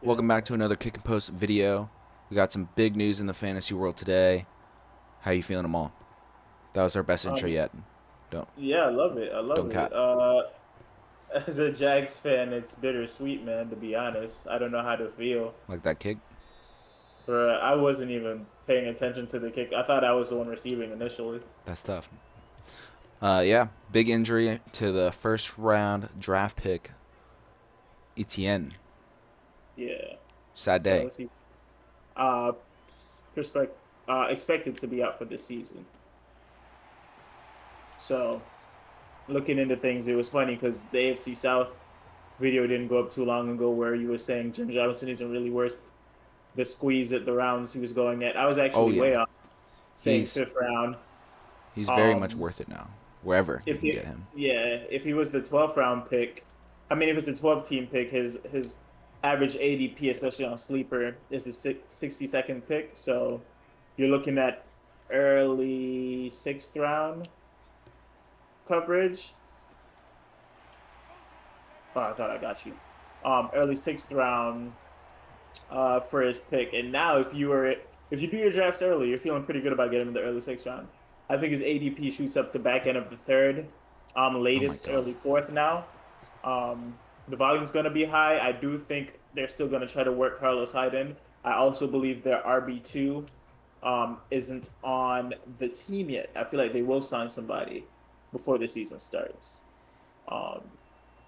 Welcome back to another KickNPost video. We got some big news in the fantasy world today. How you feeling them all? That was our best intro Um, yet. Don't yeah, I love it. I love don't it. cap. As a Jags fan, it's bittersweet, man, to be honest. I don't know how to feel. Like that kick? I wasn't even paying attention to the kick. I thought I was the one receiving initially. That's tough. Yeah, big injury to the first round draft pick, Etienne. Yeah. Sad So day. let's see. Uh, perspective. Expected to be out for this season. So looking into things, it was funny because the AFC South video didn't go up too long ago where you were saying James Robinson isn't really worth the squeeze at the rounds he was going at. I was Oh actually yeah, way off saying he's fifth round. he's very much Um, worth it now. Wherever you if can he, get him. yeah, if he was the 12th round pick, I mean, if it's a 12 team pick, his average ADP, especially on sleeper, is a 62nd pick. So you're looking at early sixth round coverage. Oh, I thought I got you. Early sixth round for his pick. And now, if you do your drafts early, you're feeling pretty good about getting him in the early sixth round. I think his ADP shoots up to back end of the third, Oh my latest god. early fourth now. The volume's going to be high. I do think they're still going to try to work Carlos Hyde in. I also believe their RB2 isn't on the team yet. I feel like they will sign somebody before the season starts. Um,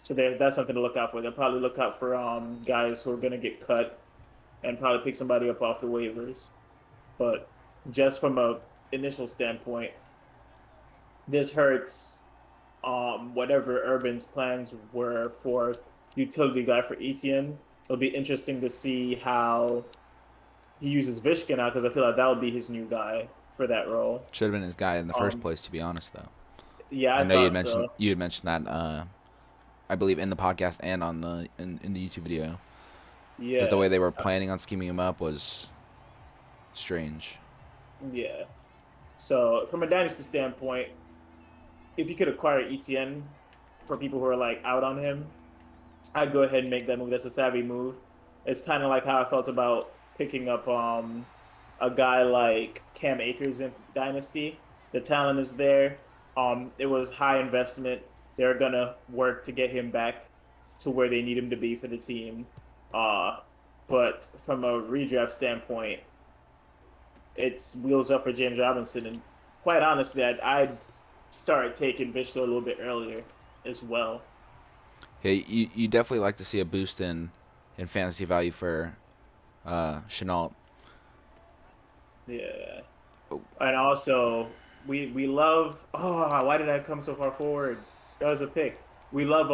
so that's something to look out for. They'll probably look out for guys who are going to get cut and probably pick somebody up off the waivers. But just from a initial standpoint, this hurts whatever Urban's plans were for utility guy for Etienne. It'll be interesting to see how he uses Vishka now because I feel like that would be his new guy for that role. Should have been his guy in the first Um, place, to be honest though. yeah, I I know thought so. you had mentioned that I believe in the podcast and on in the YouTube video. That the Yeah, way they were planning on scheming him up was strange. yeah. So from a dynasty standpoint, if you could acquire ETN for people who are like out on him, I'd go ahead and make that move. That's a savvy move. It's kind of like how I felt about picking up a guy like Cam Akers in Dynasty. The talent is there. It was high investment. They're gonna work to get him back to where they need him to be for the team. Uh, but from a redraft standpoint, it's wheels up for James Robinson. And quite honestly, I'd start taking Vishko a little bit earlier as well. Yeah, you definitely like to see a boost in fantasy value for Chenault. Yeah. Oh, And also, we love. Oh, why did I come so far forward? That was a pick. We love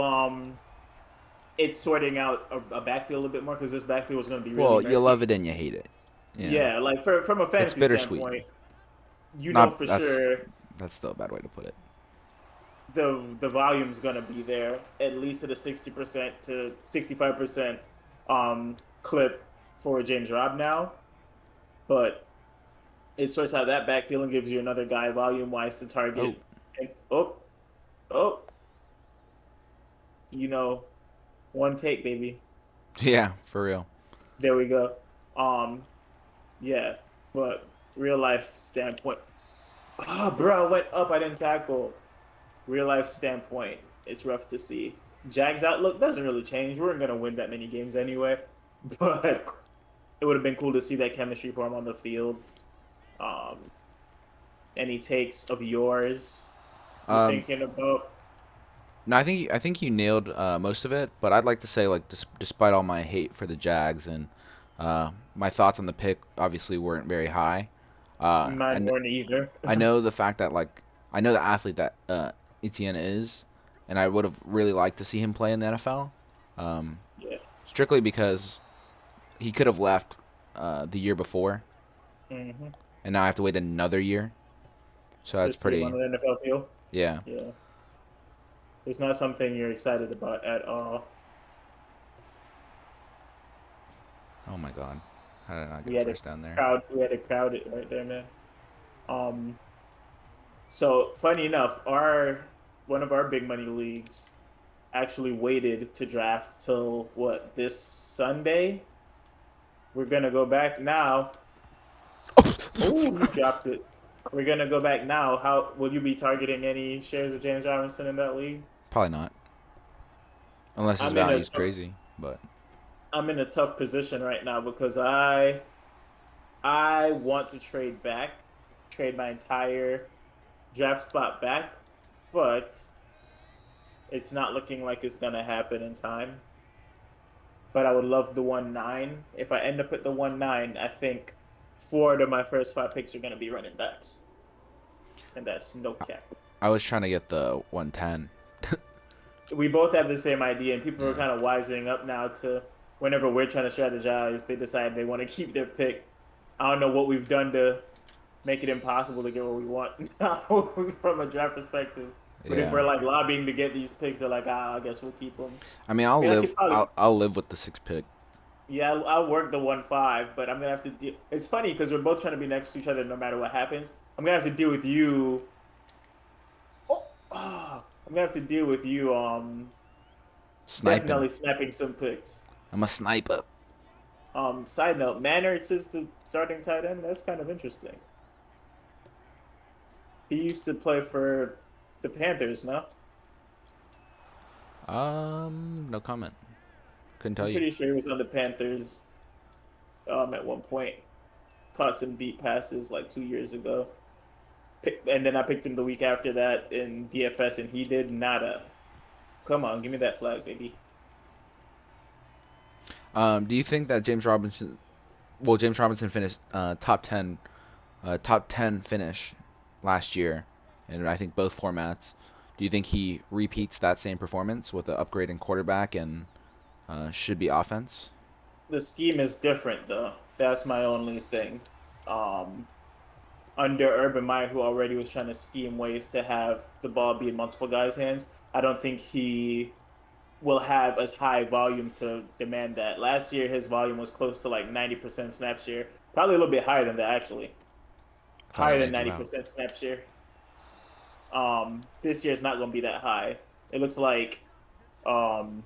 it sorting out a backfield a little bit more because this backfield was going to be really well, you love murky. it and you hate it. Yeah, Yeah, like from a it's fantasy bittersweet. standpoint, you know Not for sure that's still a bad way to put it. the volume's going to be there at least at a 60% to 65% clip for James Robb now, but it sorts out that backfield and gives you another guy volume wise to Oh, target. And oh, you know, one take, baby. yeah, for real. There we go. Um, yeah, but real life standpoint. Ah, bro, I went up. I didn't tackle. Real life standpoint, it's rough to see. Jags outlook doesn't really change. We weren't gonna win that many games anyway, but it would have been cool to see that chemistry form on the field. Um, any takes of yours you're Um, thinking about? no, I think you nailed most of it, but I'd like to say like despite all my hate for the Jags and my thoughts on the pick obviously weren't very high. Mine And weren't either. I know the fact that like I know the athlete that Etienne is, and I would have really liked to see him play in the NFL. Um, Yeah. Strictly because he could have left the year before, Hmm. and now I have to wait another year. So To that's see him pretty. on the NFL field. Yeah. Yeah. It's not something you're excited about at all. Oh my God, how did I not We get a had a first down there? we had to crowd it right there, man. Um, so funny enough, our one of our big money leagues actually waited to draft till what this Sunday. We're gonna go back now. Oh, you dropped it. We're gonna go back now. How will you be targeting any shares of James Robinson in that league? Probably not, unless his I'm in value a is crazy. But I'm in a tough position right now because I want to trade back, trade my entire draft spot back, but it's not looking like it's gonna happen in time. But I would love the 1-9. If I end up at the 1-9, I think four of my first five picks are gonna be running backs, and that's no cap. I was trying to get the 110. We both have the same idea, and people are Yeah. kind of wising up now to whenever we're trying to strategize, they decide they want to keep their pick. I don't know what we've done to make it impossible to get what we want from a draft perspective. But if we're Yeah. like lobbying to get these picks, they're like, I guess we'll keep them. I mean, I mean, I could probably, I'll live with the 6 pick. yeah, I'll work the 1-5, but I'm gonna have to deal. It's funny because we're both trying to be next to each other no matter what happens. I'm gonna have to deal with you. I'm gonna have to deal with you. Sniping. Definitely snapping some picks. I'm a sniper. Side note, Mannertz is the starting tight end. That's kind of interesting. He used to play for the Panthers, no? No comment. Couldn't tell I'm you. pretty sure he was on the Panthers at one point. Caught some deep passes like 2 years ago. And then I picked him the week after that in DFS, and he did nada. Come on, give me that flag, baby. Do you think that James Robinson? Well, James Robinson finished top 10 finish last year, and I think both formats. Do you think he repeats that same performance with an upgrade in quarterback and should be offense? The scheme is different, though. That's my only thing. Um, Under Urban Meyer, who already was trying to scheme ways to have the ball be in multiple guys' hands, I don't think he will have as high volume to demand that. Last year, his volume was close to like 90% snap share, probably a little bit higher than that actually, I thought higher I than had you out. 90% snap share. This year it's not going to be that high. It looks like um,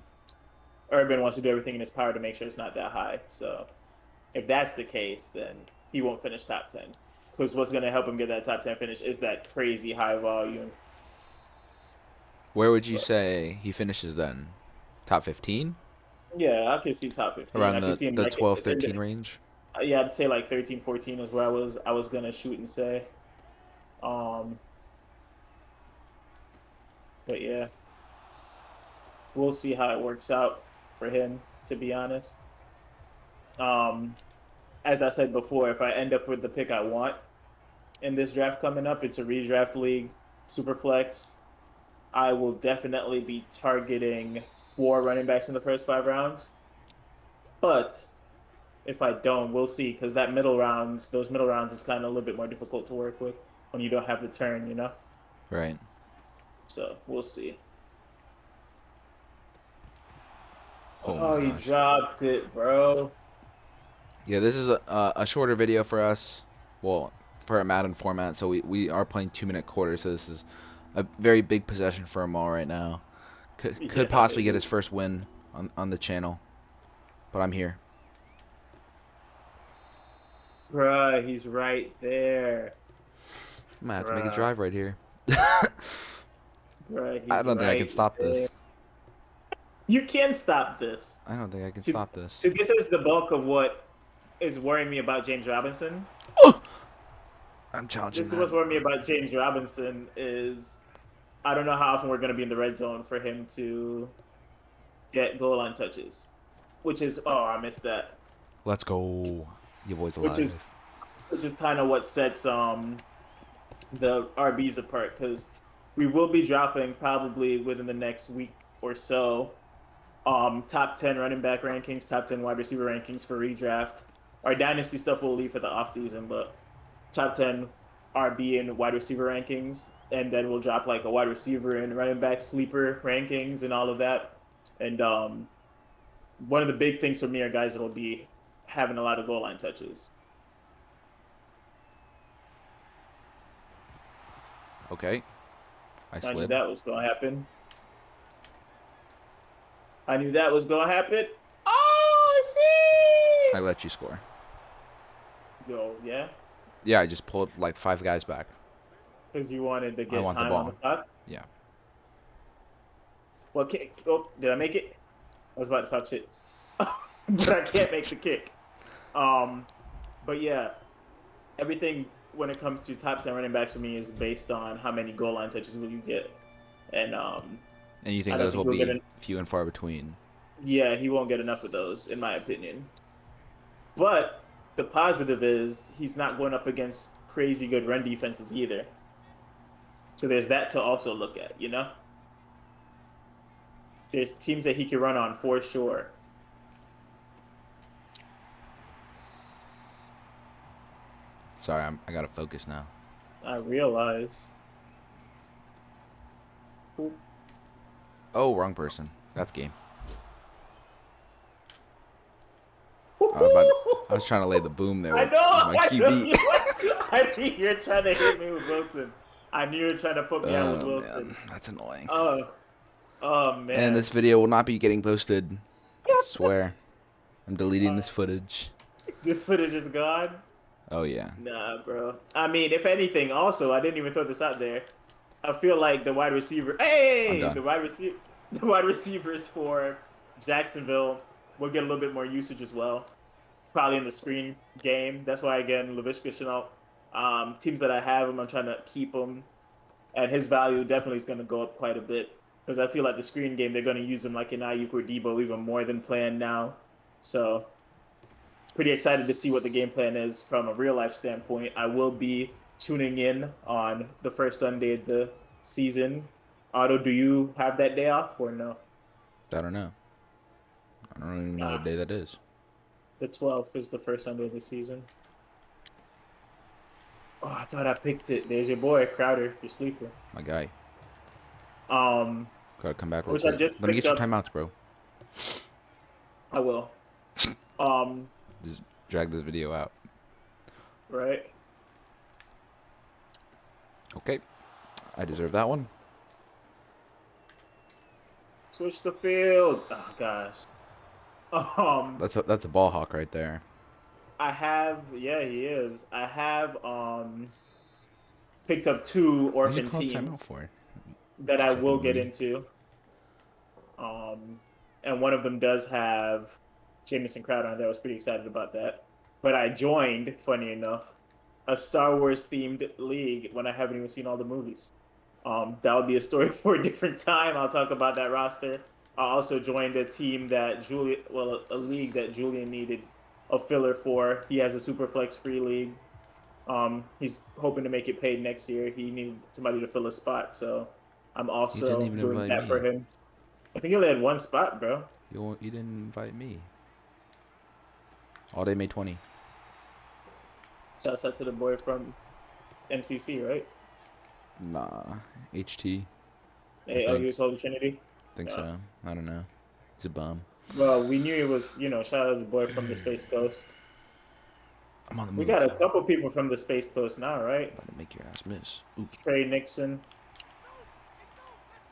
Urban wants to do everything in his power to make sure it's not that high. So if that's the case, then he won't finish top 10. Because what's going to help him get that top 10 finish is that crazy high volume. Where would you But say he finishes then? Top 15? yeah, I could see top 15. Around I could see him the like 12, 13 range? yeah, I'd say like 13, 14 is where I was gonna shoot and say. Um, but yeah, we'll see how it works out for him, to be honest. Um, as I said before, if I end up with the pick I want in this draft coming up, it's a redraft league, super flex. I will definitely be targeting four running backs in the first 5 rounds. But if I don't, we'll see, because those middle rounds is kind of a little bit more difficult to work with when you don't have the turn, you know? Right. So we'll see. Oh my Oh, he gosh. dropped it, bro. Yeah, this is a shorter video for us. Well, for a Madden format, so we are playing 2-minute quarters, so this is a very big possession for him all right now. Could Yeah, possibly get baby. his first win on the channel, but I'm here. Bruh, he's right there. I'm gonna have to make a Bruh, drive right here. bruh, I he's don't think I can right stop there. this. You can stop this. I don't think I can See, stop this. see, this is the bulk of what is worrying me about James Robinson. I'm challenging This is that. what's worrying me about James Robinson is I don't know how often we're going to be in the red zone for him to get goal line touches, which is I missed that. Let's go. Your boy's Which is alive. which is kind of what sets the RBs apart because we will be dropping probably within the next week or so top 10 running back rankings, top 10 wide receiver rankings for redraft. Our dynasty stuff will leave for the offseason, but top 10 RB and wide receiver rankings, and then we'll drop like a wide receiver and running back sleeper rankings and all of that. And one of the big things for me are guys that'll be having a lot of goal line touches. Okay. I I knew slid. that was going to happen. I knew that was going to happen. Oh, I let you score. Yo, yeah, Yeah, I just pulled like 5 guys back. because you wanted to I get want the time on the ball. clock. Yeah. Well, kick. Oh, did I make it? I was about to talk shit, but I can't make the kick. Um, but yeah, everything when it comes to top 10 running backs for me is based on how many goal line touches will you get, and And you I think don't those think will he'll get be an. few and far between? Yeah, he won't get enough of those, in my opinion. But the positive is he's not going up against crazy good run defenses either. So there's that to also look at, you know? There's teams that he can run on for sure. Sorry, I gotta focus now. I realize. Oh, wrong person. That's game. I was trying to lay the boom there I with know, my I know QB. you. I knew you were trying to hit me with Wilson. I knew you were trying to put me out with Oh man, Wilson. that's annoying. Oh, oh And man. this video will not be getting posted. Swear. I'm deleting this footage. This footage is gone. Oh yeah. Nah, bro. I mean, if anything, also, I didn't even throw this out there. I feel like the wide receiver. I'm Hey, done. the wide receivers for Jacksonville will get a little bit more usage as well. Probably in the screen game. That's why again, Laviska Chenault. Teams that I have him, I'm trying to keep him, and his value definitely is going to go up quite a bit because I feel like the screen game they're going to use him like in Ayuk or Debo even more than planned now. So pretty excited to see what the game plan is from a real life standpoint. I will be tuning in on the first Sunday of the season. Otto, do you have that day off or no? I don't know. I don't even know what Nah, day that is. the 12th is the first Sunday of the season. Oh, I thought I picked it. There's your boy, Crowder, your sleeper. My guy. Um, Gotta come back real which I quick. just Let me picked get your up. timeouts, bro. I will. Um, Just drag this video out. right. Okay. I deserve that one. Switch the field. Oh gosh. Um, That's a ball hawk right there. I have. Yeah, he is. I have. Picked up two What did you orphan call timeout teams for? that I will Fucking get loony. into. And one of them does have Jamison Crowder on there. I was pretty excited about that. But I joined, funny enough, a Star Wars themed league when I haven't even seen all the movies. That would be a story for a different time. I'll talk about that roster. I also joined a team that a league that Julian needed a filler for. He has a super flex free league. He's hoping to make it paid next year. He needed somebody to fill a spot, so I'm You didn't also even doing invite that for me. him. I think he only had one spot, bro. You didn't invite me. All day May 20. Shouts out to the boy from MCC, right? Nah. HT. I Hey, oh, he think. was Holy Trinity. Think Yeah. so. I don't know. He's a bum. Well, we knew it was, shout out to the boy from the Space Coast. I'm on the We move. got a couple people from the Space Coast now, right? About to make your ass miss. Oof. Trey Nixon.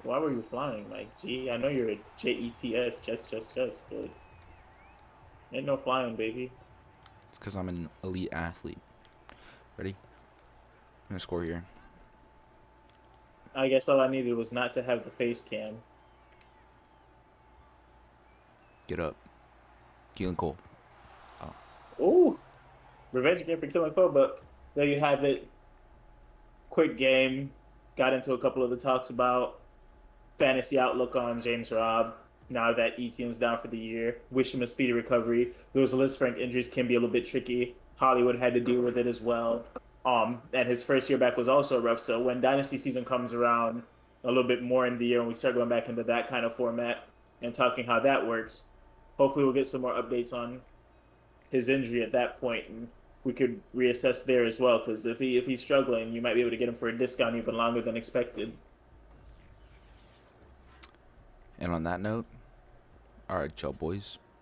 Why were you flying? Like, gee, I know you're a JETS, just, but ain't no flying, baby. It's because I'm an elite athlete. Ready? I'm gonna score here. I guess all I needed was not to have the face cam. Get up. Keelan Cole. Ooh, revenge game for killing Cole, but there you have it. Quick game. Got into a couple of the talks about fantasy outlook on James Robb. Now that Etienne's down for the year, wish him a speedy recovery. Those Liz Frank injuries can be a little bit tricky. Hollywood had to deal with it as well. And his first year back was also rough. So when dynasty season comes around a little bit more in the year, and we start going back into that kind of format and talking how that works, hopefully we'll get some more updates on his injury at that point, and we could reassess there as well. Because if he's struggling, you might be able to get him for a discount even longer than expected. And on that note, alright, y'all boys.